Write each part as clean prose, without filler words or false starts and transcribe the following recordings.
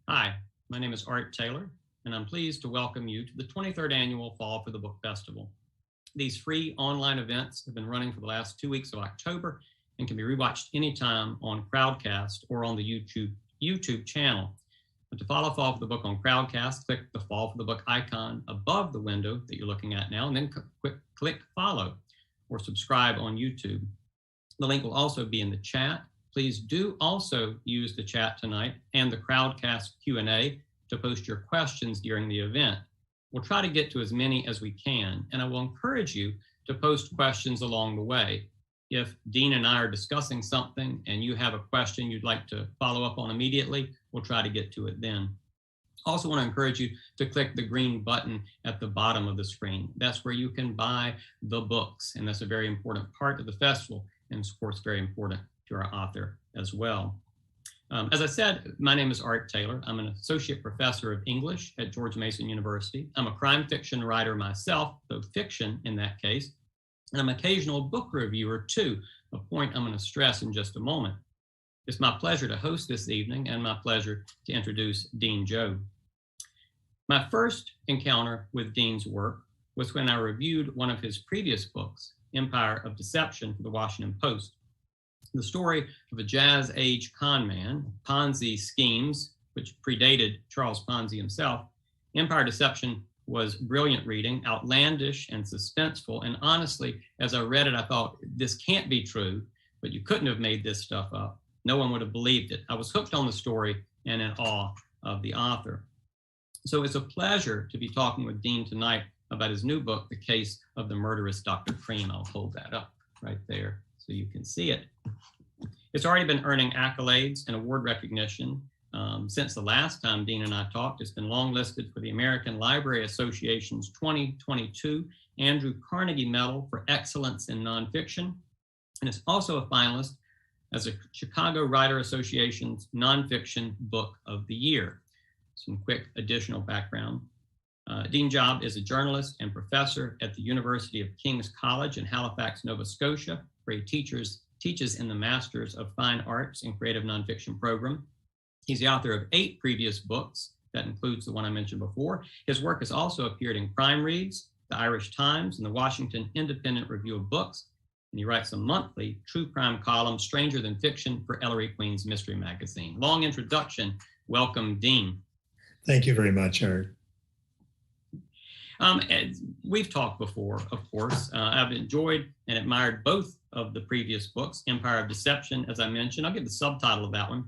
Hi, my name is Art Taylor, and I'm pleased to welcome you to the 23rd Annual Fall for the Book Festival. These free online events have been running for the last 2 weeks of October and can be rewatched anytime on Crowdcast or on the YouTube channel. But to follow Fall for the Book on Crowdcast, click the Fall for the Book icon above the window that you're looking at now, and then click follow or subscribe on YouTube. The link will also be in the chat. Please do also use the chat tonight and the Crowdcast Q&A to post your questions during the event. We'll try to get to as many as we can, and I will encourage you to post questions along the way. If Dean and I are discussing something and you have a question you'd like to follow up on immediately, we'll try to get to it then. Also want to encourage you to click the green button at the bottom of the screen. That's where you can buy the books, and that's a very important part of the festival, and of course very important to our author as well. As I said, my name is Art Taylor. I'm an associate professor of English at George Mason University. I'm a crime fiction writer myself, though fiction in that case, and I'm an occasional book reviewer too, a point I'm going to stress in just a moment. It's my pleasure to host this evening and my pleasure to introduce Dean Jobb. My first encounter with Dean's work was when I reviewed one of his previous books, Empire of Deception, for the Washington Post. The story of a jazz age con man, Ponzi schemes, which predated Charles Ponzi himself. Empire of Deception was brilliant reading, outlandish and suspenseful. And honestly, as I read it, I thought, this can't be true, but you couldn't have made this stuff up. No one would have believed it. I was hooked on the story and in awe of the author. So it's a pleasure to be talking with Dean tonight about his new book, The Case of the Murderous Dr. Cream. I'll hold that up right there so you can see it. It's already been earning accolades and award recognition. Since the last time Dean and I talked, it's been longlisted for the American Library Association's 2022 Andrew Carnegie Medal for Excellence in Nonfiction. And it's also a finalist as a Chicago Writer Association's Nonfiction Book of the Year. Some quick additional background. Dean Jobb is a journalist and professor at the University of King's College in Halifax, Nova Scotia, where he teaches in the Masters of Fine Arts and Creative Nonfiction program. He's the author of 8 previous books. That includes the one I mentioned before. His work has also appeared in Crime Reads, the Irish Times, and the Washington Independent Review of Books. And he writes a monthly true crime column, Stranger Than Fiction, for Ellery Queen's Mystery Magazine. Long introduction. Welcome, Dean. Thank you very much, Art. We've talked before, of course. I've enjoyed and admired both of the previous books, Empire of Deception, as I mentioned. I'll give the subtitle of that one.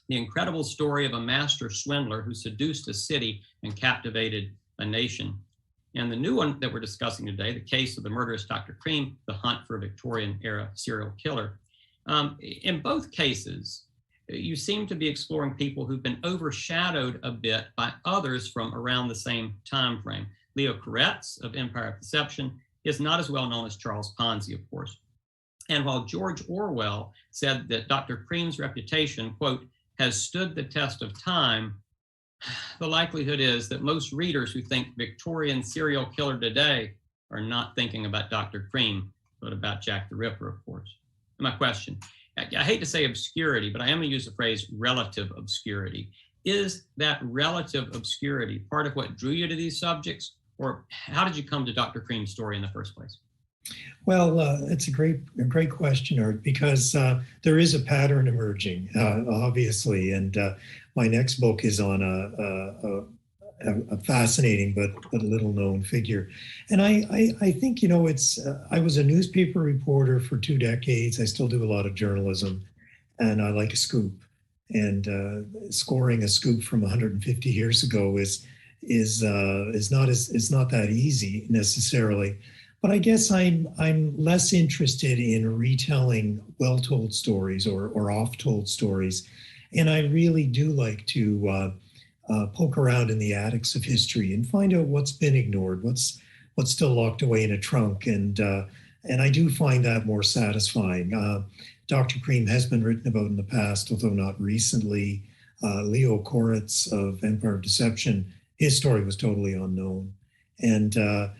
The incredible story of a master swindler who seduced a city and captivated a nation. And the new one that we're discussing today, The Case of the Murderous Dr. Cream, The Hunt for a Victorian Era Serial Killer. In both cases, you seem to be exploring people who've been overshadowed a bit by others from around the same time frame. Leo Koretz of Empire of Deception is not as well known as Charles Ponzi, of course. And while George Orwell said that Dr. Cream's reputation, quote, has stood the test of time, the likelihood is that most readers who think Victorian serial killer today are not thinking about Dr. Cream, but about Jack the Ripper, of course. And my question, I hate to say obscurity, but I am going to use the phrase relative obscurity. Is that relative obscurity part of what drew you to these subjects? Or how did you come to Dr. Cream's story in the first place? Well, it's a great question, Art, because there is a pattern emerging, obviously, and my next book is on a fascinating but little known figure. And I think, you know, I was a newspaper reporter for 2 decades. I still do a lot of journalism, and I like a scoop. And scoring a scoop from 150 years ago is not that easy necessarily. But I guess I'm less interested in retelling well-told stories or oft-told stories, and I really do like to poke around in the attics of history and find out what's been ignored, what's still locked away in a trunk, and I do find that more satisfying. Dr. Cream has been written about in the past, although not recently. Leo Koretz of Empire of Deception, his story was totally unknown. And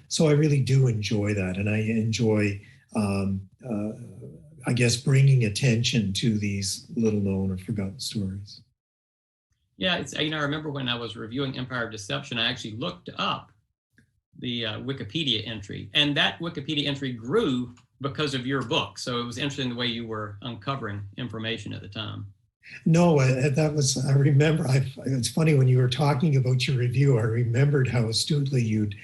so I really do enjoy that. And I enjoy, I guess, bringing attention to these little known or forgotten stories. Yeah, I remember when I was reviewing Empire of Deception, I actually looked up the Wikipedia entry, and that Wikipedia entry grew because of your book. So it was interesting the way you were uncovering information at the time. No, I remember, it's funny when you were talking about your review, I remembered how astutely you'd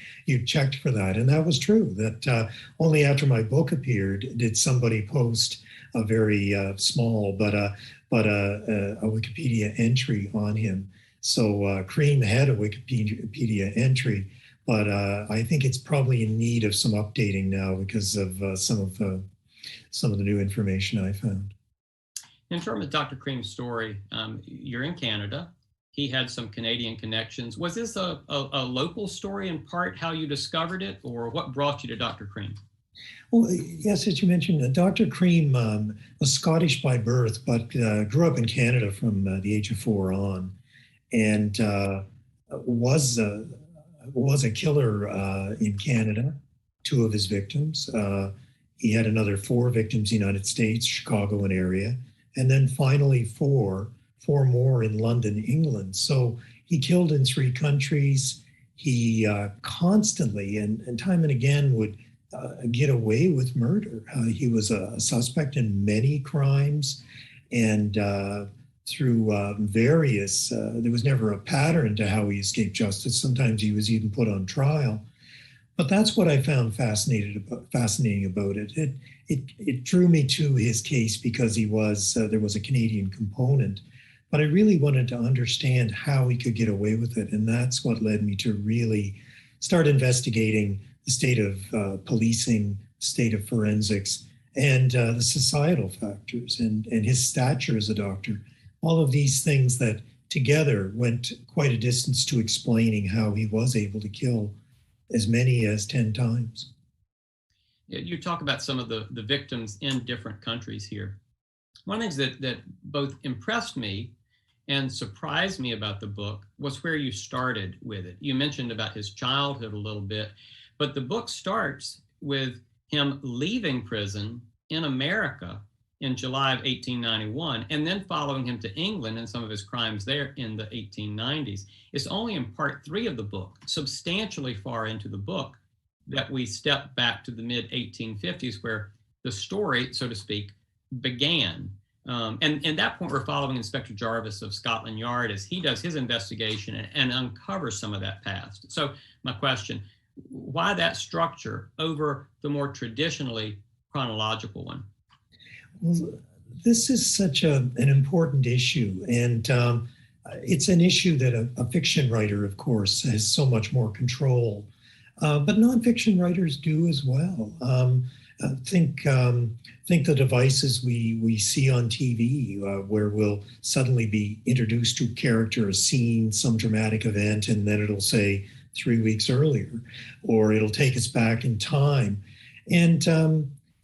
checked for that. And that was true, that only after my book appeared did somebody post a very small, but a Wikipedia entry on him. So Cream had a Wikipedia entry, but I think it's probably in need of some updating now because of some of the new information I found. In terms of Dr. Cream's story, you're in Canada. He had some Canadian connections. Was this a local story in part, how you discovered it, or what brought you to Dr. Cream? Well, yes, as you mentioned, Dr. Cream was Scottish by birth, but grew up in Canada from the age of 4 on, and was a killer in Canada. 2 of his victims. He had another 4 victims in the United States, Chicago and area, and then finally 4 more in London, England. So he killed in 3 countries. He constantly and time and again would get away with murder. He was a suspect in many crimes, and through various, there was never a pattern to how he escaped justice. Sometimes he was even put on trial. But that's what I found fascinating about it. It drew me to his case because there was a Canadian component, but I really wanted to understand how he could get away with it. And that's what led me to really start investigating the state of policing, state of forensics, and the societal factors and his stature as a doctor. All of these things that together went quite a distance to explaining how he was able to kill as many as 10 times. You talk about some of the victims in different countries here. One of the things that both impressed me and surprised me about the book was where you started with it. You mentioned about his childhood a little bit, but the book starts with him leaving prison in America in July of 1891, and then following him to England and some of his crimes there in the 1890s. It's only in part 3 of the book, substantially far into the book, that we step back to the mid-1850s where the story, so to speak, began. And at that point, we're following Inspector Jarvis of Scotland Yard as he does his investigation and uncovers some of that past. So my question, why that structure over the more traditionally chronological one? Well, this is such an important issue, and it's an issue that a fiction writer, of course, has so much more control, but nonfiction writers do as well. Think the devices we see on TV, where we'll suddenly be introduced to a character, a scene, some dramatic event, and then it'll say 3 weeks earlier, or it'll take us back in time. And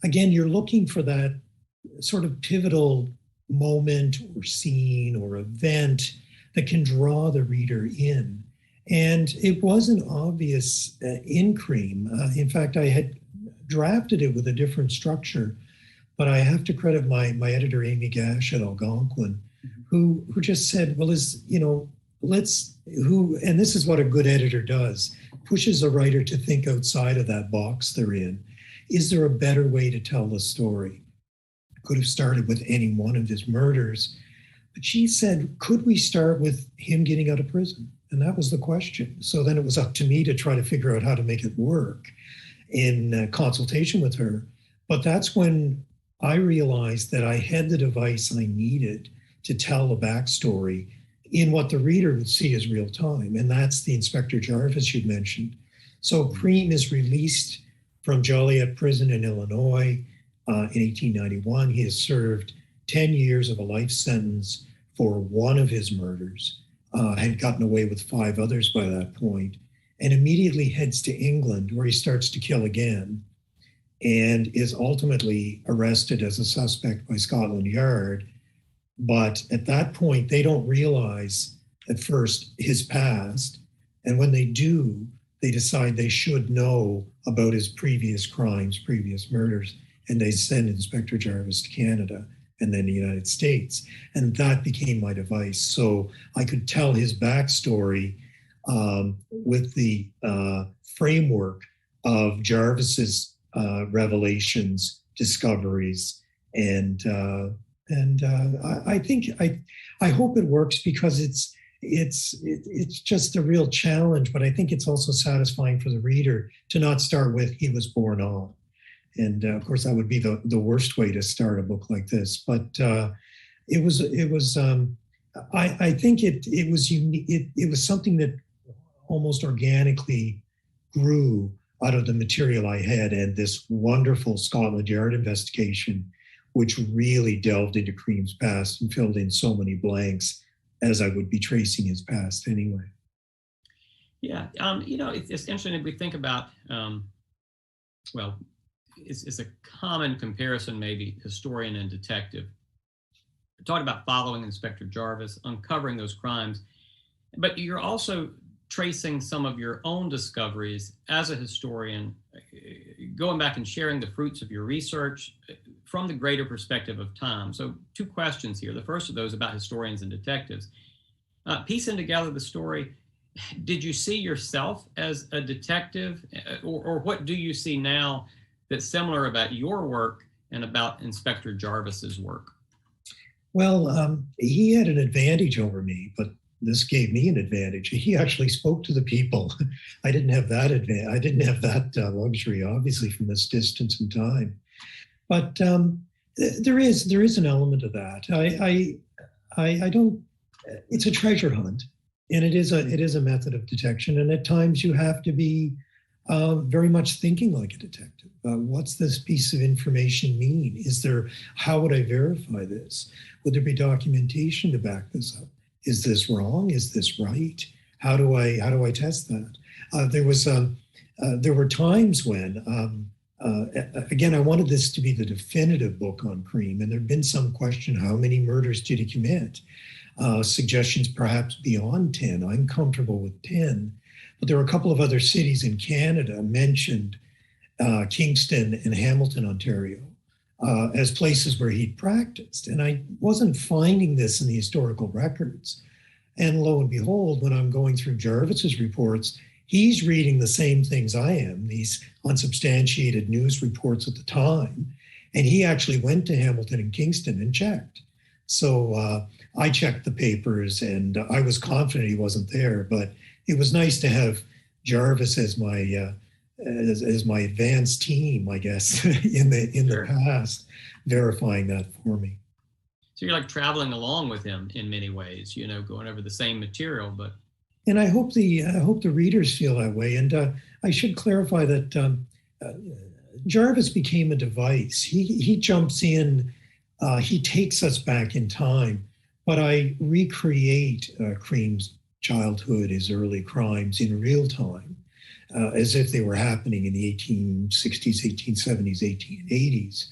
again, you're looking for that sort of pivotal moment or scene or event that can draw the reader in. And it wasn't obvious in Cream. In fact, I had drafted it with a different structure, but I have to credit my editor, Amy Gash at Algonquin, who just said, well, and this is what a good editor does, pushes a writer to think outside of that box they're in. Is there a better way to tell the story? Could have started with any one of his murders. But she said, could we start with him getting out of prison? And that was the question. So then it was up to me to try to figure out how to make it work in consultation with her. But that's when I realized that I had the device I needed to tell a backstory in what the reader would see as real time. And that's the Inspector Jarvis you'd mentioned. So Cream is released from Joliet Prison in Illinois. In 1891, he has served 10 years of a life sentence for one of his murders, had gotten away with 5 others by that point, and immediately heads to England, where he starts to kill again, and is ultimately arrested as a suspect by Scotland Yard. But at that point, they don't realize at first his past, and when they do, they decide they should know about his previous crimes, previous murders, and they send Inspector Jarvis to Canada and then the United States. And that became my device. So I could tell his backstory with the framework of Jarvis's revelations, discoveries, and I hope it works because it's just a real challenge. But I think it's also satisfying for the reader to not start with "he was born on," and of course that would be the worst way to start a book like this. But it was I think it was unique. It was something that almost organically grew out of the material I had and this wonderful Scotland Yard investigation, which really delved into Cream's past and filled in so many blanks, as I would be tracing his past anyway. Yeah, it's interesting if we think about, well, it's a common comparison, maybe, historian and detective. We're talking about following Inspector Jarvis, uncovering those crimes, but you're also tracing some of your own discoveries as a historian, going back and sharing the fruits of your research from the greater perspective of time. So 2 questions here. The first of those about historians and detectives. Piecing together the story, did you see yourself as a detective, or what do you see now that's similar about your work and about Inspector Jarvis's work? Well, he had an advantage over me, but this gave me an advantage. He actually spoke to the people. I didn't have that advantage. I didn't have that luxury, obviously, from this distance and time. But there is an element of that. I don't. It's a treasure hunt, and it is a method of detection. And at times you have to be very much thinking like a detective. What's this piece of information mean? How would I verify this? Would there be documentation to back this up? Is this wrong? Is this right? How do I test that? There were times when, again, I wanted this to be the definitive book on Cream, and there'd been some question: how many murders did he commit? Suggestions perhaps beyond 10. I'm comfortable with 10, but there were a couple of other cities in Canada mentioned, Kingston and Hamilton, Ontario, as places where he'd practiced. And I wasn't finding this in the historical records. And lo and behold, when I'm going through Jarvis's reports, he's reading the same things I am, these unsubstantiated news reports at the time. And he actually went to Hamilton and Kingston and checked. So I checked the papers, and I was confident he wasn't there. But it was nice to have Jarvis as my advanced team, I guess, in the past, verifying that for me. So you're like traveling along with him in many ways, going over the same material. And I hope the readers feel that way. And I should clarify that Jarvis became a device. He jumps in, he takes us back in time, but I recreate Cream's childhood, his early crimes in real time, as if they were happening in the 1860s, 1870s, 1880s.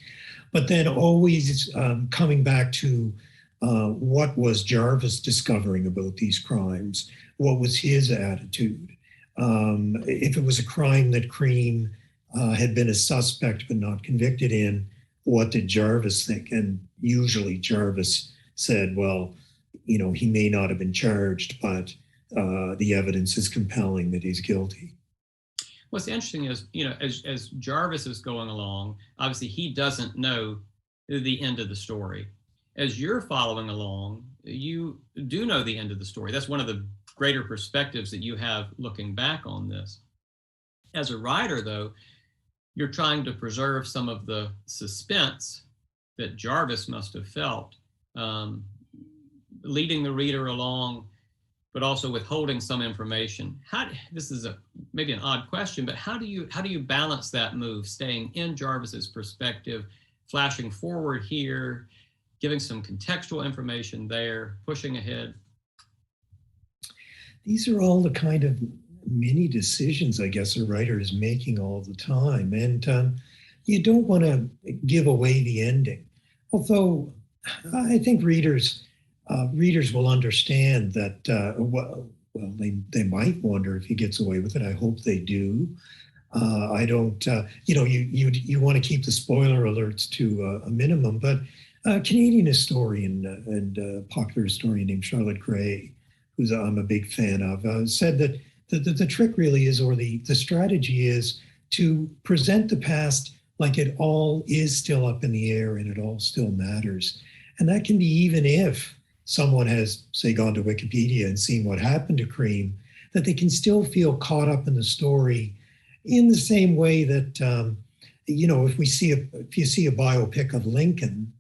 But then always coming back to what was Jarvis discovering about these crimes? What was his attitude? If it was a crime that Cream had been a suspect but not convicted in, what did Jarvis think? And usually Jarvis said, well, he may not have been charged, but the evidence is compelling that he's guilty. What's interesting is, as Jarvis is going along, obviously he doesn't know the end of the story. As you're following along, you do know the end of the story. That's one of the greater perspectives that you have looking back on this. As a writer, though, you're trying to preserve some of the suspense that Jarvis must have felt, leading the reader along, but also withholding some information. This is maybe an odd question, but how do you balance that move, staying in Jarvis's perspective, flashing forward here, giving some contextual information there, pushing ahead? These are all the kind of mini decisions, I guess, a writer is making all the time. And you don't want to give away the ending. Although I think readers will understand that, they might wonder if he gets away with it. I hope they do. I don't, you want to keep the spoiler alerts to a minimum, but A Canadian historian and popular historian named Charlotte Gray, who I'm a big fan of, said that the trick really is, or the strategy is, to present the past like it all is still up in the air and it all still matters. And that can be even if someone has, say, gone to Wikipedia and seen what happened to Cream, that they can still feel caught up in the story in the same way that, if you see a biopic of Lincoln,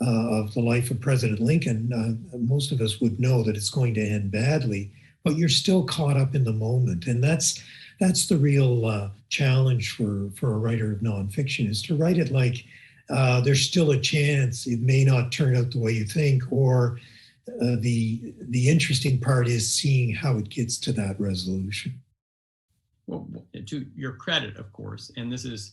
of the life of President Lincoln, most of us would know that it's going to end badly, but you're still caught up in the moment. And that's the real challenge for a writer of nonfiction, is to write it like there's still a chance it may not turn out the way you think, or the interesting part is seeing how it gets to that resolution. Well, to your credit, of course, and this is,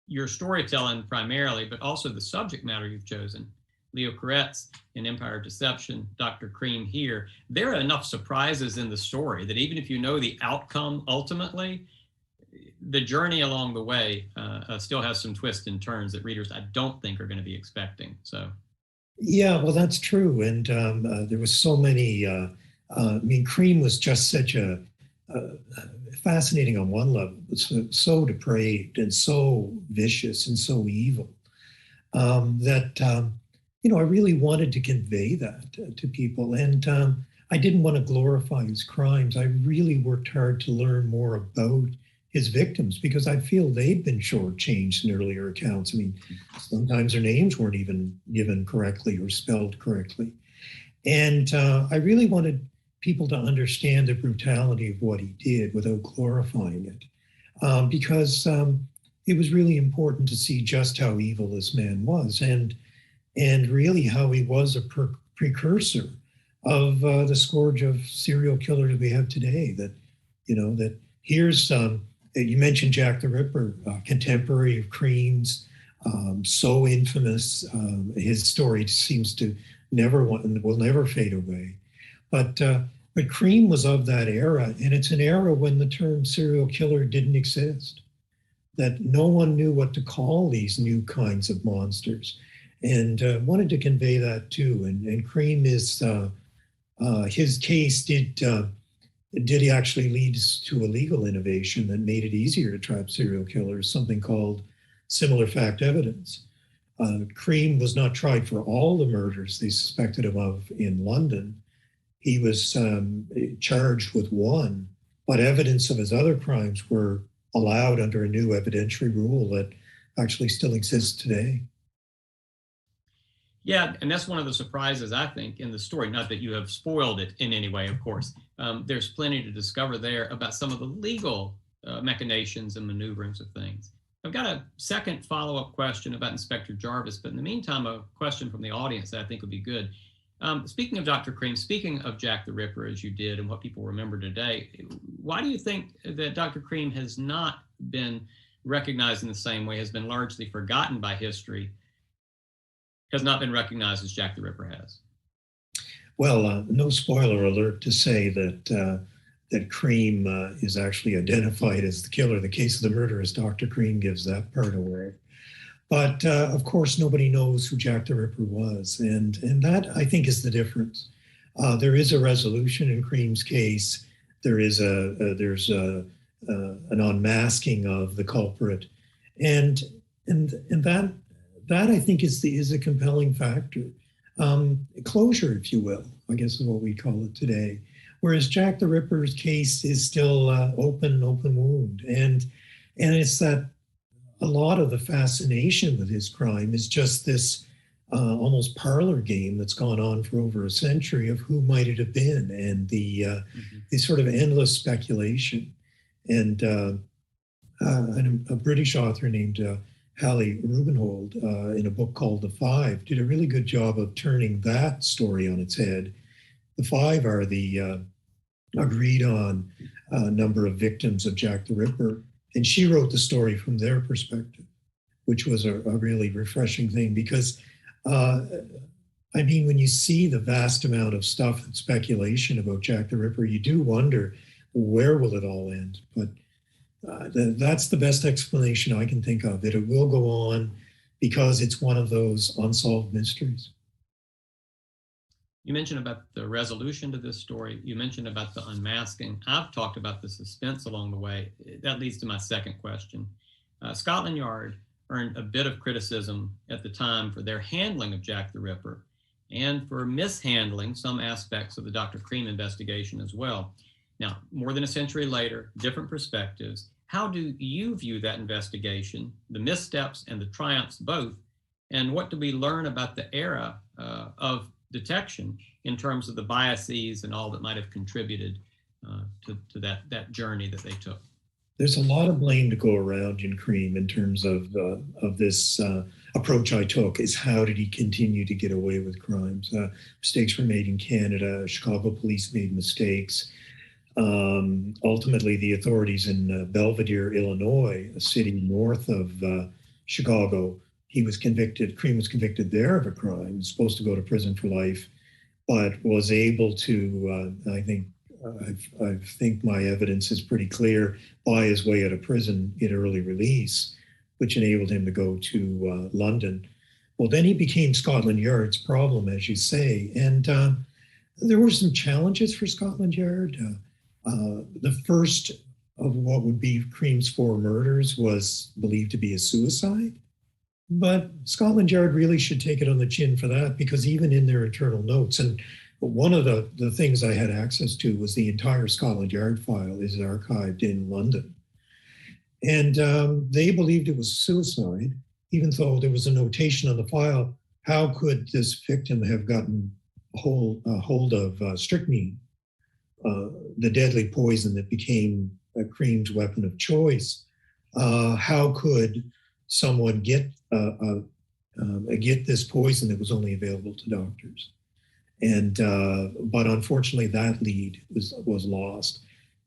your storytelling primarily, but also the subject matter you've chosen. Leo Koretz in Empire of Deception, Dr. Cream here. There are enough surprises in the story that even if you know the outcome ultimately, the journey along the way still has some twists and turns that readers, I don't think, are going to be expecting. So, yeah, well, that's true. And there was so many. Cream was just such a fascinating on one level, but so depraved and so vicious and so evil that I really wanted to convey that to people. And I didn't want to glorify his crimes. I really worked hard to learn more about his victims, because I feel they'd been shortchanged in earlier accounts. I mean, sometimes their names weren't even given correctly or spelled correctly. And I really wanted people to understand the brutality of what he did without glorifying it, because it was really important to see just how evil this man was, and really how he was a precursor of the scourge of serial killers we have today. That here's, you mentioned Jack the Ripper, contemporary of Cream's, so infamous. His story seems to will never fade away. But Cream was of that era, and it's an era when the term serial killer didn't exist, that no one knew what to call these new kinds of monsters, and wanted to convey that too. And Cream is, his case did he actually lead to a legal innovation that made it easier to trap serial killers, something called similar fact evidence. Cream was not tried for all the murders they suspected him of in London. He was charged with one, but evidence of his other crimes were allowed under a new evidentiary rule that actually still exists today. Yeah, and that's one of the surprises, I think, in the story. Not that you have spoiled it in any way, of course. There's plenty to discover there about some of the legal machinations and maneuverings of things. I've got a second follow-up question about Inspector Jarvis, but in the meantime, a question from the audience that I think would be good. Speaking of Dr. Cream, speaking of Jack the Ripper, as you did, and what people remember today, why do you think that Dr. Cream has not been recognized in the same way, has been largely forgotten by history, has not been recognized as Jack the Ripper has? Well, no spoiler alert to say that Cream is actually identified as the killer. The case of the Murderous Dr. Cream gives that part away. But of course, nobody knows who Jack the Ripper was, and that, I think, is the difference. There is a resolution in Cream's case. There's an unmasking of the culprit, and that I think is a compelling factor. Closure, if you will, I guess is what we call it today. Whereas Jack the Ripper's case is still open wound, and it's that. A lot of the fascination with his crime is just this almost parlor game that's gone on for over a century of who might it have been, and the sort of endless speculation. And a British author named Hallie Rubenhold, in a book called The Five, did a really good job of turning that story on its head. The five are the agreed on number of victims of Jack the Ripper. And she wrote the story from their perspective, which was a really refreshing thing, because, when you see the vast amount of stuff and speculation about Jack the Ripper, you do wonder, where will it all end? But that's the best explanation I can think of, that it will go on because it's one of those unsolved mysteries. You mentioned about the resolution to this story. You mentioned about the unmasking. I've talked about the suspense along the way. That leads to my second question. Scotland Yard earned a bit of criticism at the time for their handling of Jack the Ripper and for mishandling some aspects of the Dr. Cream investigation as well. Now, more than a century later, different perspectives. How do you view that investigation, the missteps and the triumphs both, and what do we learn about the era of detection in terms of the biases and all that might have contributed to that journey that they took? There's a lot of blame to go around in Cream in terms of this approach I took. Is how did he continue to get away with crimes? Mistakes were made in Canada. Chicago police made mistakes. Ultimately, the authorities in Belvedere, Illinois, a city north of Chicago, Cream was convicted there of a crime. He was supposed to go to prison for life, but was able to, I think my evidence is pretty clear, buy his way out of prison in early release, which enabled him to go to London. Well, then he became Scotland Yard's problem, as you say. And there were some challenges for Scotland Yard. The first of what would be Cream's 4 murders was believed to be a suicide. But Scotland Yard really should take it on the chin for that, because even in their internal notes, and one of the things I had access to was the entire Scotland Yard file is archived in London. And they believed it was suicide, even though there was a notation on the file. How could this victim have gotten hold of strychnine, the deadly poison that became Cream's weapon of choice? How could someone get this poison that was only available to doctors? And but unfortunately, that lead was lost.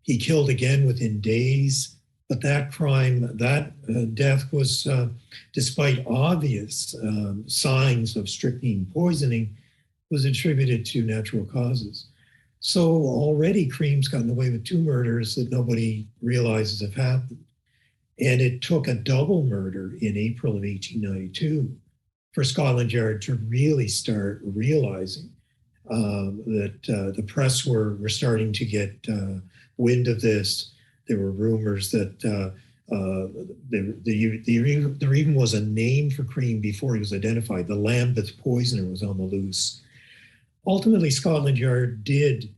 He killed again within days, but that crime, that death was, despite obvious signs of strychnine poisoning, was attributed to natural causes. So already Cream's gotten away with 2 murders that nobody realizes have happened. And it took a double murder in April of 1892 for Scotland Yard to really start realizing that the press were starting to get wind of this. There were rumors that there even was a name for Cream before he was identified. The Lambeth poisoner was on the loose. Ultimately, Scotland Yard did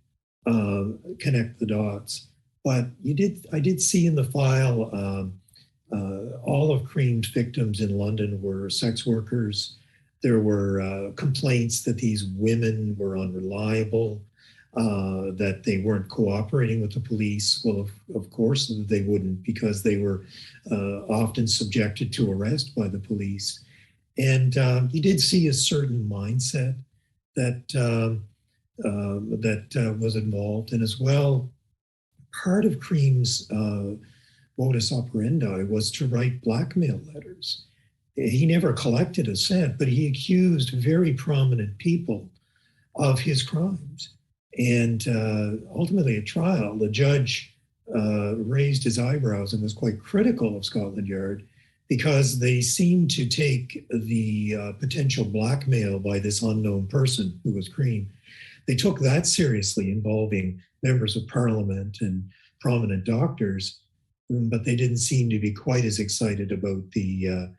connect the dots, but I did see in the file all of Cream's victims in London were sex workers. There were complaints that these women were unreliable, that they weren't cooperating with the police. Well, of course they wouldn't, because they were often subjected to arrest by the police. And you did see a certain mindset that was involved. And as well, part of Cream's modus operandi was to write blackmail letters. He never collected a cent, but he accused very prominent people of his crimes. And ultimately at trial, the judge raised his eyebrows and was quite critical of Scotland Yard, because they seemed to take the potential blackmail by this unknown person who was Cream. They took that seriously, involving members of parliament and prominent doctors, but they didn't seem to be quite as excited about the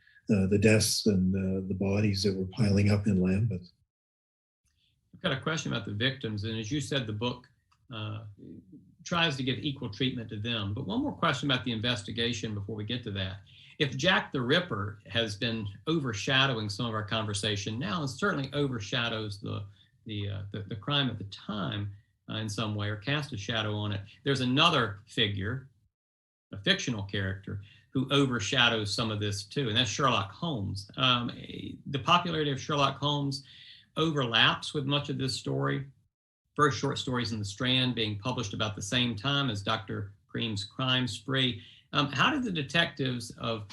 deaths and the bodies that were piling up in Lambeth. I've got a question about the victims, and as you said, the book tries to give equal treatment to them. But one more question about the investigation before we get to that. If Jack the Ripper has been overshadowing some of our conversation now, and certainly overshadows the crime at the time in some way, or cast a shadow on it, there's another figure, a fictional character, who overshadows some of this too, and that's Sherlock Holmes. The popularity of Sherlock Holmes overlaps with much of this story. First short stories in the Strand being published about the same time as Dr. Cream's crime spree. How did the detectives of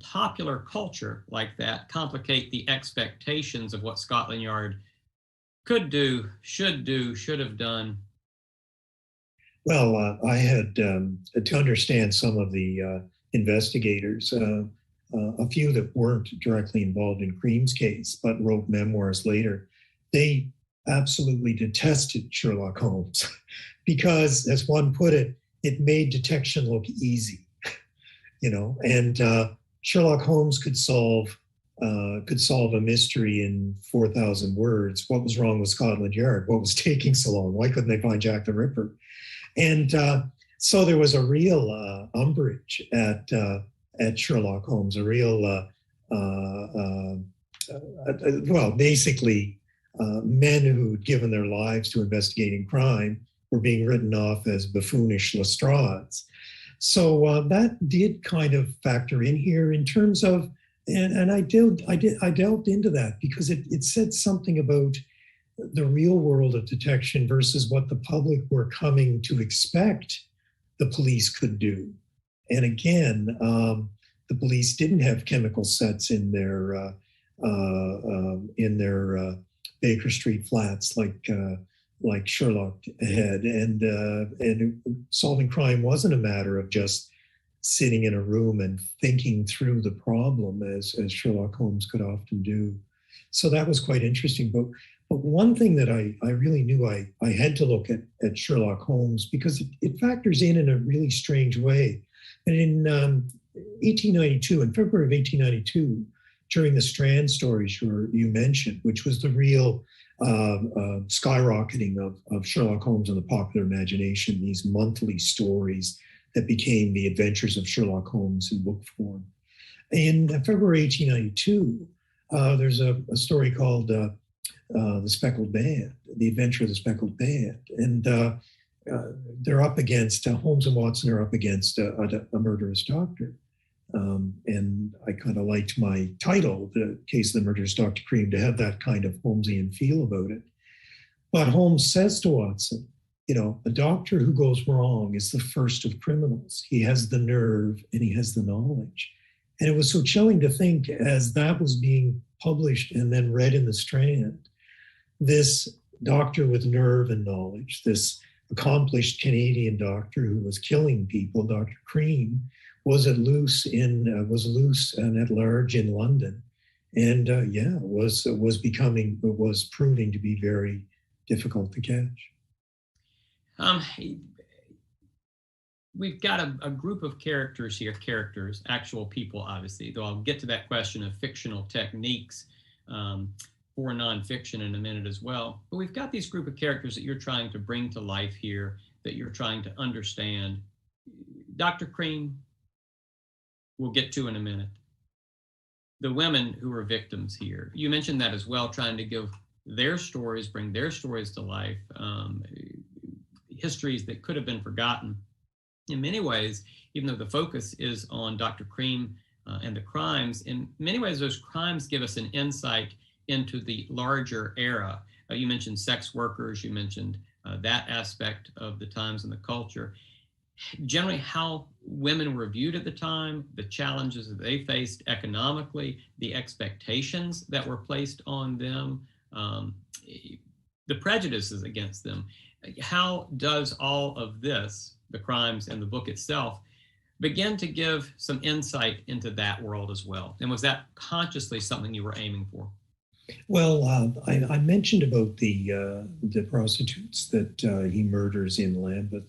popular culture like that complicate the expectations of what Scotland Yard could do, should have done? Well, I had to understand some of the investigators. a few that weren't directly involved in Cream's case, but wrote memoirs later, they absolutely detested Sherlock Holmes because, as one put it, it made detection look easy, and Sherlock Holmes could solve a mystery in 4,000 words. What was wrong with Scotland Yard? What was taking so long? Why couldn't they find Jack the Ripper? And so there was a real umbrage at Sherlock Holmes, a real, basically men who'd given their lives to investigating crime were being written off as buffoonish Lestrades. So that did kind of factor in here in terms of, and I delved into that because it said something about the real world of detection versus what the public were coming to expect the police could do. And again, the police didn't have chemical sets in their Baker Street flats like Sherlock had, and solving crime wasn't a matter of just sitting in a room and thinking through the problem as Sherlock Holmes could often do. So that was quite interesting. But one thing that I really knew I had to look at Sherlock Holmes because it factors in a really strange way. And in 1892, in February of 1892, during the Strand stories you mentioned, which was the real skyrocketing of Sherlock Holmes in the popular imagination, these monthly stories that became the adventures of Sherlock Holmes in book form. In February 1892, there's a story called The Speckled Band, The Adventure of the Speckled Band. And they're up against, Holmes and Watson are up against a murderous doctor. And I kind of liked my title, The Case of the Murderous Dr. Cream, to have that kind of Holmesian feel about it. But Holmes says to Watson, a doctor who goes wrong is the first of criminals. He has the nerve and he has the knowledge. And it was so chilling to think as that was being published and then read in the Strand, this doctor with nerve and knowledge, this accomplished Canadian doctor who was killing people, Dr. Cream, was loose and at large in London, and was proving to be very difficult to catch. We've got a group of characters here, actual people, obviously, though I'll get to that question of fictional techniques for nonfiction in a minute as well. But we've got these group of characters that you're trying to bring to life here, that you're trying to understand. Dr. Cream, we'll get to in a minute. The women who are victims here, you mentioned that as well, trying to give their stories, bring their stories to life, histories that could have been forgotten. In many ways, even though the focus is on Dr. Cream and the crimes, in many ways, those crimes give us an insight into the larger era. You mentioned sex workers, you mentioned that aspect of the times and the culture. Generally, how women were viewed at the time, the challenges that they faced economically, the expectations that were placed on them, the prejudices against them. How does all of this, the crimes and the book itself, begin to give some insight into that world as well? And was that consciously something you were aiming for? Well, I mentioned about the prostitutes that he murders in Lambeth.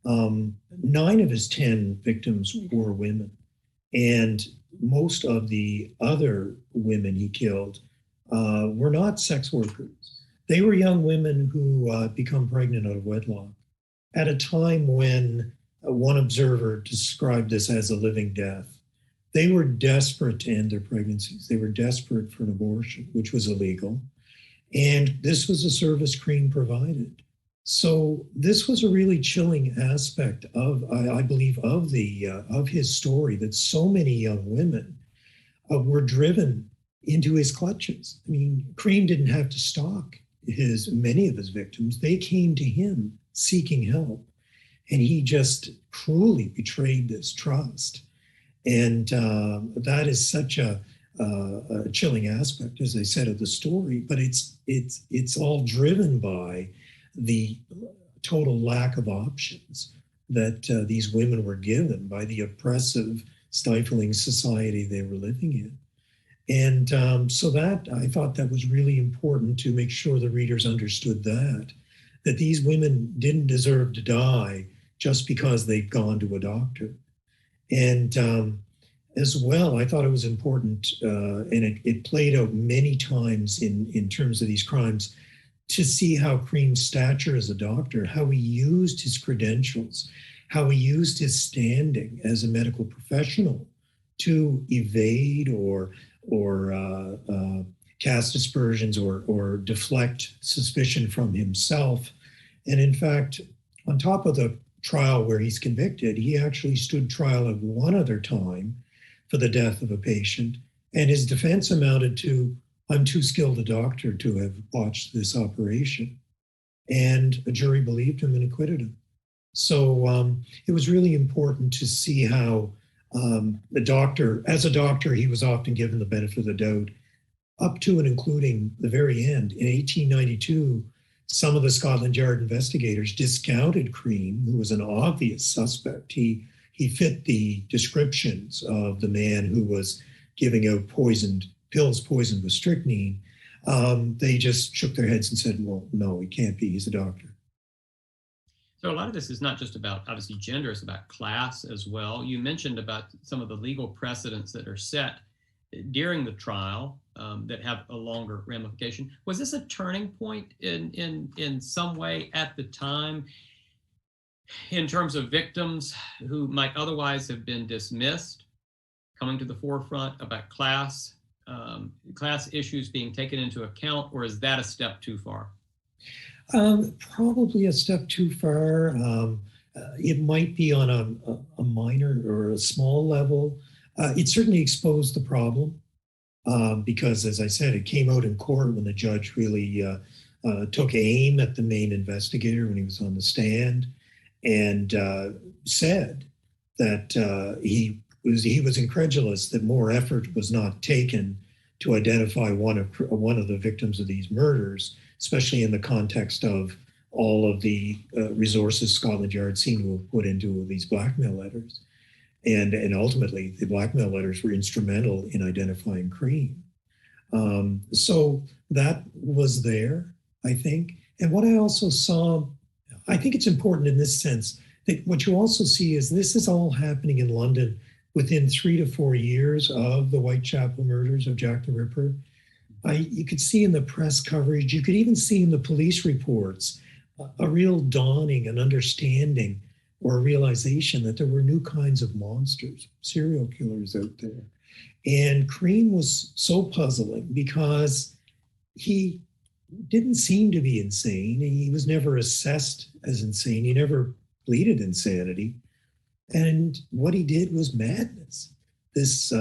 9 of his 10 victims were women, and most of the other women he killed were not sex workers. They were young women who become pregnant out of wedlock at a time when one observer described this as a living death. They were desperate to end their pregnancies. They were desperate for an abortion, which was illegal. And this was a service Cream provided. So this was a really chilling aspect of, I believe, of his story, that so many young women were driven into his clutches. I mean, Cream didn't have to stalk many of his victims. They came to him seeking help, and he just cruelly betrayed this trust. And that is such a chilling aspect, as I said, of the story. But it's all driven by the total lack of options that these women were given by the oppressive stifling society they were living in. And so that, I thought that was really important to make sure the readers understood that these women didn't deserve to die just because they'd gone to a doctor. And as well, I thought it was important, and it played out many times in terms of these crimes, to see how Cream's stature as a doctor, how he used his credentials, how he used his standing as a medical professional to evade or cast aspersions or deflect suspicion from himself. And in fact, on top of the trial where he's convicted, he actually stood trial at one other time for the death of a patient. And his defense amounted to, I'm too skilled a doctor to have botched this operation. And a jury believed him and acquitted him. So it was really important to see how the doctor, as a doctor, he was often given the benefit of the doubt, up to and including the very end. In 1892, some of the Scotland Yard investigators discounted Cream, who was an obvious suspect. He fit the descriptions of the man who was giving out poisoned pills poisoned with strychnine. They just shook their heads and said, well, no, he can't be. He's a doctor. So a lot of this is not just about, obviously, gender, it's about class as well. You mentioned about some of the legal precedents that are set during the trial that have a longer ramification. Was this a turning point in some way at the time in terms of victims who might otherwise have been dismissed, coming to the forefront about class issues being taken into account, or is that a step too far? Probably a step too far. It might be on a minor or a small level. It certainly exposed the problem because, as I said, it came out in court when the judge really took aim at the main investigator when he was on the stand and said that he was incredulous that more effort was not taken to identify one of the victims of these murders, especially in the context of all of the resources Scotland Yard seemed to have put into these blackmail letters. And ultimately, the blackmail letters were instrumental in identifying Cream. So that was there, I think. And what I also saw, I think it's important in this sense, that what you also see is this is all happening in London within 3 to 4 years of the Whitechapel murders of Jack the Ripper. You could see in the press coverage, you could even see in the police reports, a real dawning, an understanding or a realization that there were new kinds of monsters, serial killers out there. And Cream was so puzzling because he didn't seem to be insane. He was never assessed as insane. He never pleaded insanity. And what he did was madness. This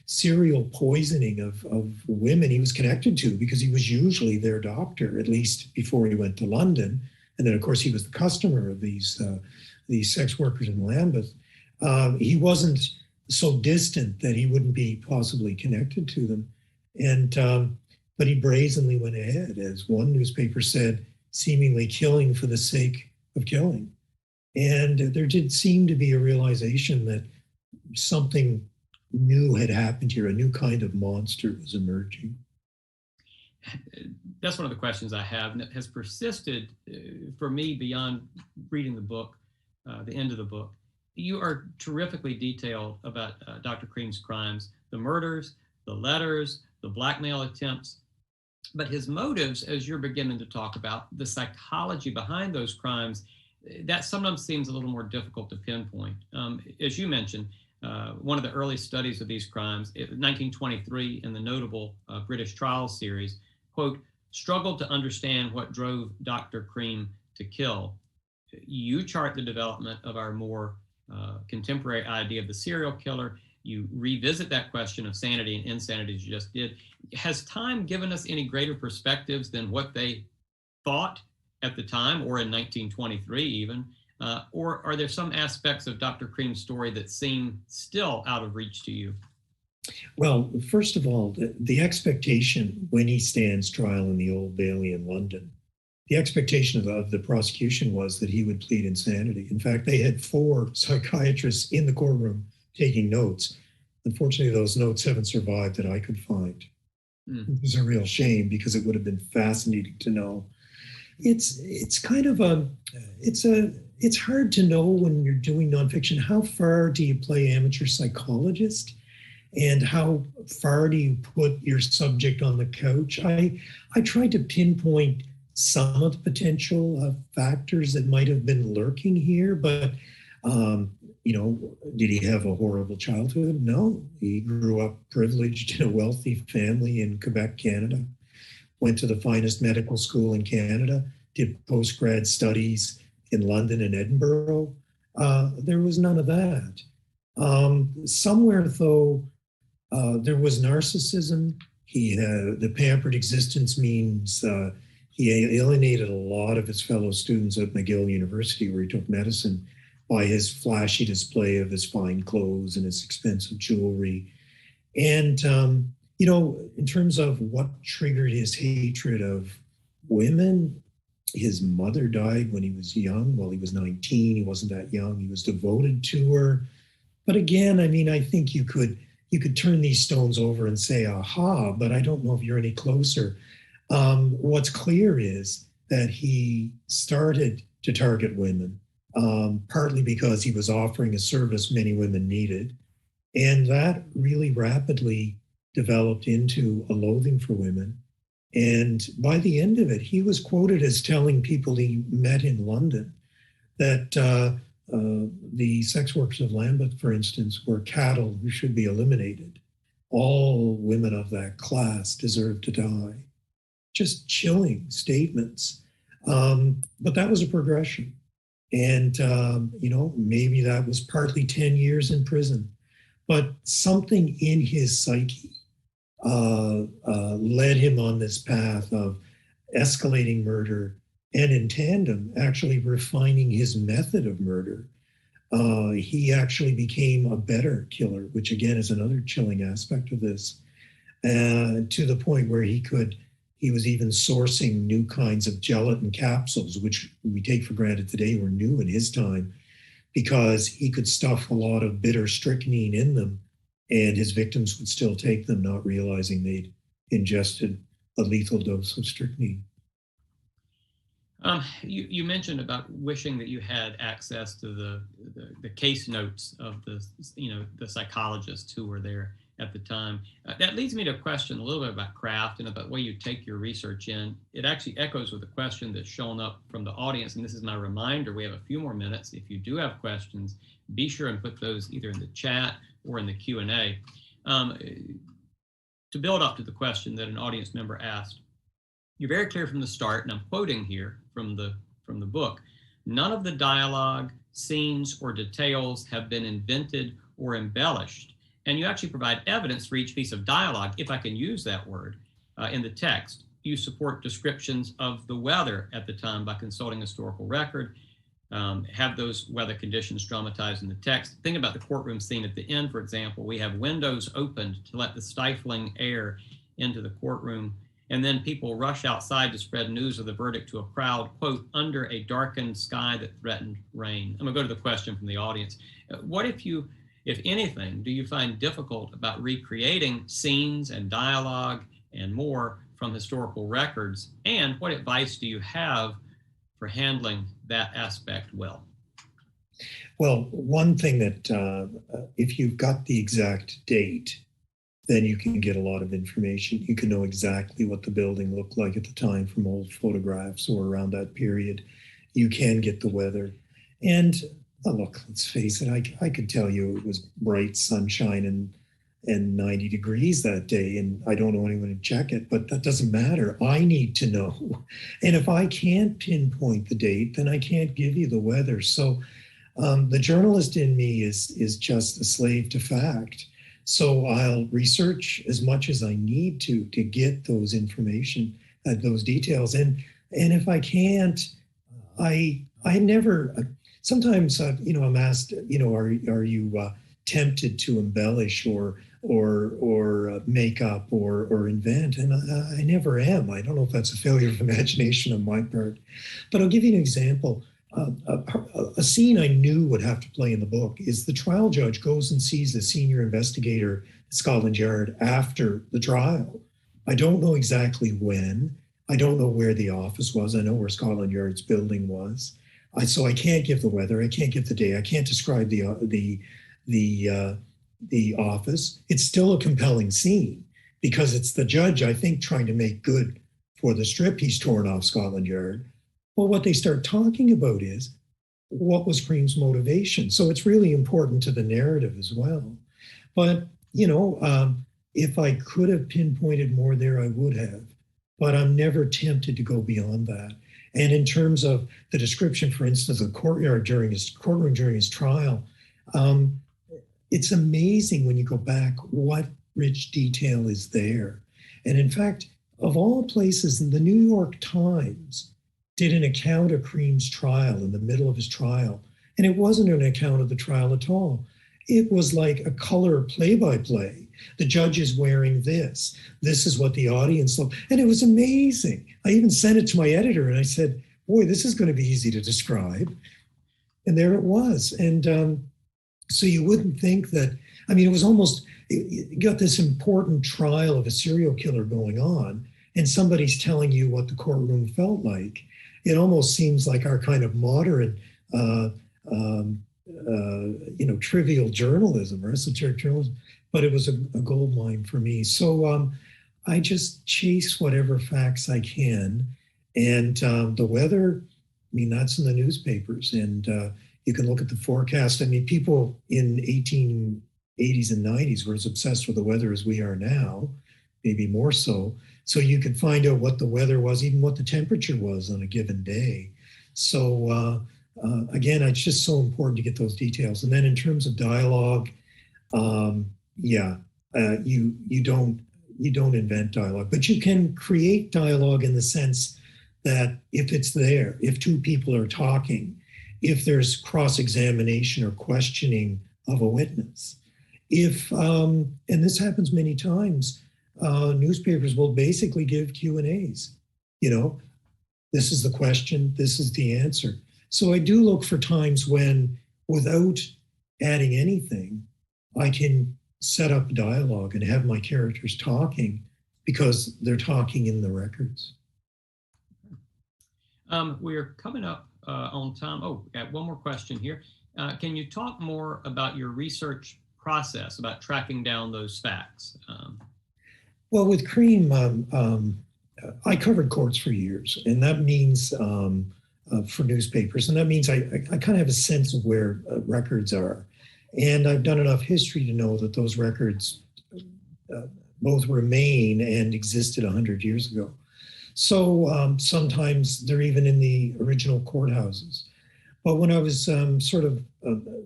serial poisoning of women he was connected to because he was usually their doctor, at least before he went to London. And then, of course, he was the customer of these sex workers in Lambeth. He wasn't so distant that he wouldn't be possibly connected to them. And but he brazenly went ahead, as one newspaper said, seemingly killing for the sake of killing. And there did seem to be a realization that something new had happened here, a new kind of monster was emerging. That's one of the questions I have, and it has persisted for me beyond reading the book, the end of the book. You are terrifically detailed about Dr. Cream's crimes, the murders, the letters, the blackmail attempts, but his motives, as you're beginning to talk about, the psychology behind those crimes, that sometimes seems a little more difficult to pinpoint. As you mentioned, one of the early studies of these crimes, 1923, in the notable British trial series, quote, struggled to understand what drove Dr. Cream to kill. You chart the development of our more contemporary idea of the serial killer. You revisit that question of sanity and insanity as you just did. Has time given us any greater perspectives than what they thought at the time, or in 1923 even? Or are there some aspects of Dr. Cream's story that seem still out of reach to you? Well, first of all, the expectation when he stands trial in the Old Bailey in London, the expectation of the prosecution was that he would plead insanity. In fact, they had 4 psychiatrists in the courtroom taking notes. Unfortunately, those notes haven't survived that I could find. It was a real shame because it would have been fascinating to know. It's kind of it's hard to know when you're doing nonfiction, how far do you play amateur psychologist and how far do you put your subject on the couch? I tried to pinpoint some of the potential factors that might have been lurking here, but you know, did he have a horrible childhood? No, he grew up privileged in a wealthy family in Quebec, Canada, went to the finest medical school in Canada, did post-grad studies in London and Edinburgh. There was none of that. Somewhere, though, there was narcissism. He had the pampered existence means he alienated a lot of his fellow students at McGill University, where he took medicine, by his flashy display of his fine clothes and his expensive jewelry. And, you know, in terms of what triggered his hatred of women, his mother died when he was young. Well, he was 19. He wasn't that young. He was devoted to her. But again, I mean, I think you could turn these stones over and say, aha, but I don't know if you're any closer. What's clear is that he started to target women, partly because he was offering a service many women needed. And that really rapidly developed into a loathing for women. And by the end of it, he was quoted as telling people he met in London that the sex workers of Lambeth, for instance, were cattle who should be eliminated. All women of that class deserve to die. Just chilling statements. But that was a progression. And, you know, maybe that was partly 10 years in prison. But something in his psyche led him on this path of escalating murder and in tandem, actually refining his method of murder. He actually became a better killer, which again is another chilling aspect of this, to the point where he was even sourcing new kinds of gelatin capsules, which we take for granted today were new in his time, because he could stuff a lot of bitter strychnine in them and his victims would still take them, not realizing they'd ingested a lethal dose of strychnine. You mentioned about wishing that you had access to the case notes of the psychologists who were there at the time. That leads me to question a little bit about craft and about the way you take your research in. It actually echoes with a question that's shown up from the audience, and this is my reminder. We have a few more minutes. If you do have questions, be sure and put those either in the chat or in the Q&A. To build up to the question that an audience member asked, you're very clear from the start, and I'm quoting here from the book, none of the dialogue, scenes, or details have been invented or embellished. And you actually provide evidence for each piece of dialogue, if I can use that word, in the text. You support descriptions of the weather at the time by consulting historical record, have those weather conditions dramatized in the text. Think about the courtroom scene at the end, for example. We have windows opened to let the stifling air into the courtroom, and then people rush outside to spread news of the verdict to a crowd, quote, under a darkened sky that threatened rain. I'm gonna go to the question from the audience. What if anything, do you find difficult about recreating scenes and dialogue and more from historical records? And what advice do you have for handling that aspect well? Well, one thing that if you've got the exact date, then you can get a lot of information. You can know exactly what the building looked like at the time from old photographs or around that period. You can get the weather. And look, let's face it, I could tell you it was bright sunshine and 90 degrees that day, and I don't know anyone to check it, but that doesn't matter. I need to know. And if I can't pinpoint the date, then I can't give you the weather. So the journalist in me is just a slave to fact. So I'll research as much as I need to get those information, those details. And if I can't, I never, sometimes, I'm asked, are you tempted to embellish or make up or invent? And I never am. I don't know if that's a failure of imagination on my part, but I'll give you an example. A scene I knew would have to play in the book is the trial judge goes and sees the senior investigator at Scotland Yard after the trial. I don't know exactly when. I don't know where the office was. I know where Scotland Yard's building was. So I can't give the weather. I can't give the day. I can't describe the office. It's still a compelling scene because it's the judge, I think, trying to make good for the strip he's torn off Scotland Yard. Well, what they start talking about is what was Cream's motivation. So it's really important to the narrative as well. But, if I could have pinpointed more there, I would have. But I'm never tempted to go beyond that. And in terms of the description, for instance, of the courtroom during his trial, it's amazing when you go back what rich detail is there. And in fact, of all places, the New York Times did an account of Cream's trial in the middle of his trial. And it wasn't an account of the trial at all. It was like a color play-by-play. The judge is wearing this. This is what the audience loved. And it was amazing. I even sent it to my editor and I said, boy, this is going to be easy to describe. And there it was. And so you wouldn't think that, it was almost, you got this important trial of a serial killer going on and somebody's telling you what the courtroom felt like. It almost seems like our kind of modern, trivial journalism or esoteric journalism, but it was a gold mine for me. So I just chase whatever facts I can. And the weather, that's in the newspapers. And you can look at the forecast. People in 1880s and 90s were as obsessed with the weather as we are now, maybe more so. So you can find out what the weather was, even what the temperature was on a given day. So again, it's just so important to get those details. And then in terms of dialogue, you don't invent dialogue, but you can create dialogue in the sense that if it's there, if two people are talking, if there's cross-examination or questioning of a witness, and this happens many times, newspapers will basically give Q&As. This is the question, this is the answer. So I do look for times when, without adding anything, I can set up dialogue and have my characters talking because they're talking in the records. We're coming up on time. Oh, got one more question here. Can you talk more about your research process, about tracking down those facts? Well, with Cream, I covered courts for years, and that means for newspapers, and that means I kind of have a sense of where records are. And I've done enough history to know that those records both remain and existed 100 years ago. So sometimes they're even in the original courthouses. But when I was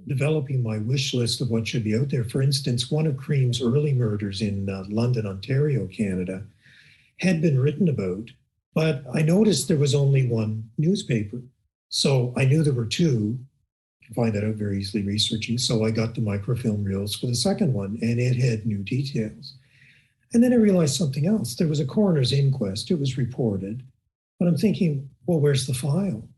developing my wish list of what should be out there, for instance, one of Cream's early murders in London, Ontario, Canada, had been written about, but I noticed there was only one newspaper. So I knew there were two. You can find that out very easily researching. So I got the microfilm reels for the second one, and it had new details. And then I realized something else. There was a coroner's inquest. It was reported. But I'm thinking, well, where's the file?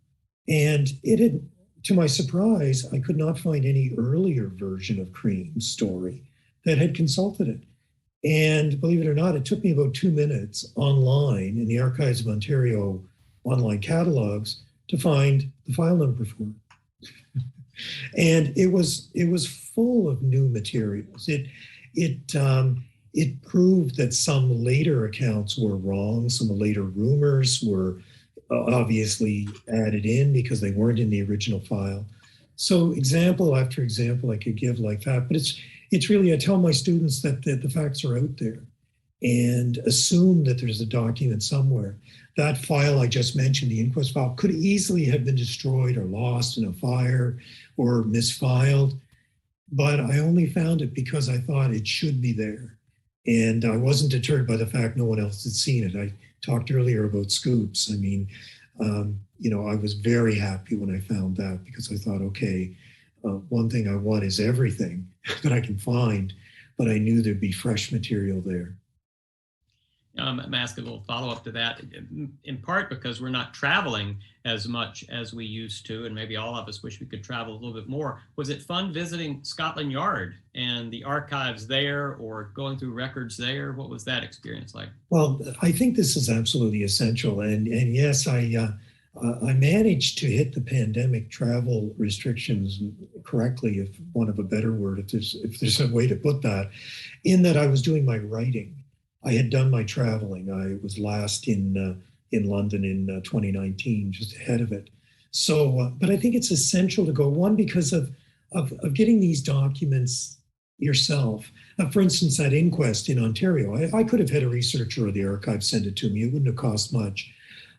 And it had, to my surprise, I could not find any earlier version of Cream's story that had consulted it. And believe it or not, it took me about 2 minutes online in the Archives of Ontario online catalogs to find the file number for it. And it was full of new materials. It proved that some later accounts were wrong. Some later rumors were obviously added in because they weren't in the original file. So example after example I could give like that, but it's really, I tell my students that the facts are out there and assume that there's a document somewhere. That file I just mentioned, the inquest file, could easily have been destroyed or lost in a fire or misfiled, but I only found it because I thought it should be there. And I wasn't deterred by the fact no one else had seen it. I talked earlier about scoops. I was very happy when I found that because I thought, okay, one thing I want is everything that I can find, but I knew there'd be fresh material there. I'm ask a little follow-up to that, in part because we're not traveling as much as we used to, and maybe all of us wish we could travel a little bit more. Was it fun visiting Scotland Yard and the archives there, or going through records there? What was that experience like? Well, I think this is absolutely essential. And yes, I managed to hit the pandemic travel restrictions correctly, if one of a better word, if there's a way to put that, in that I was doing my writing. I had done my traveling. I was last in London in 2019, just ahead of it. So, but I think it's essential to go, one, because of getting these documents yourself. For instance, that inquest in Ontario, I could have had a researcher or the archive send it to me. It wouldn't have cost much.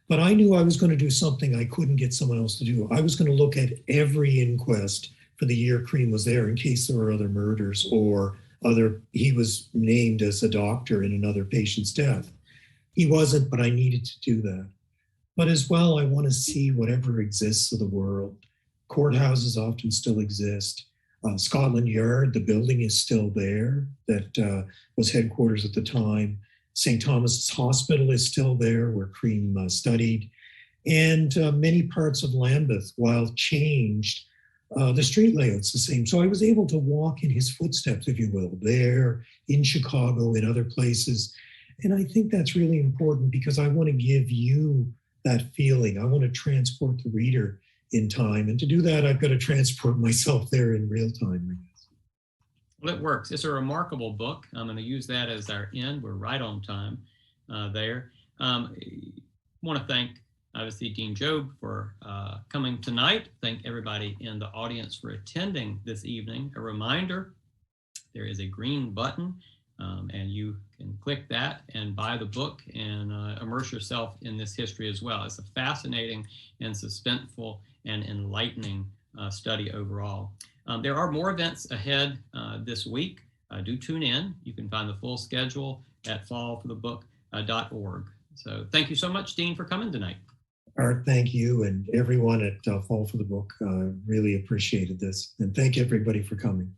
But I knew I was going to do something I couldn't get someone else to do. I was going to look at every inquest for the year Cream was there in case there were other murders or he was named as a doctor in another patient's death. He wasn't, but I needed to do that. But as well, I want to see whatever exists of the world. Courthouses often still exist. Scotland Yard, the building is still there that was headquarters at the time. St. Thomas's Hospital is still there where Cream studied. And many parts of Lambeth, while changed, the street layout's the same. So I was able to walk in his footsteps, if you will, there, in Chicago, in other places. And I think that's really important because I want to give you that feeling. I want to transport the reader in time. And to do that, I've got to transport myself there in real time, I guess. Well, it works. It's a remarkable book. I'm going to use that as our end. We're right on time there. I want to thank, obviously, Dean Jobb for coming tonight. Thank everybody in the audience for attending this evening. A reminder, there is a green button, and you can click that and buy the book and immerse yourself in this history as well. It's a fascinating and suspenseful and enlightening study overall. There are more events ahead this week. Do tune in. You can find the full schedule at fallforthebook.org. So thank you so much, Dean, for coming tonight. Art, thank you, and everyone at Fall for the Book. Really appreciated this. And thank everybody for coming.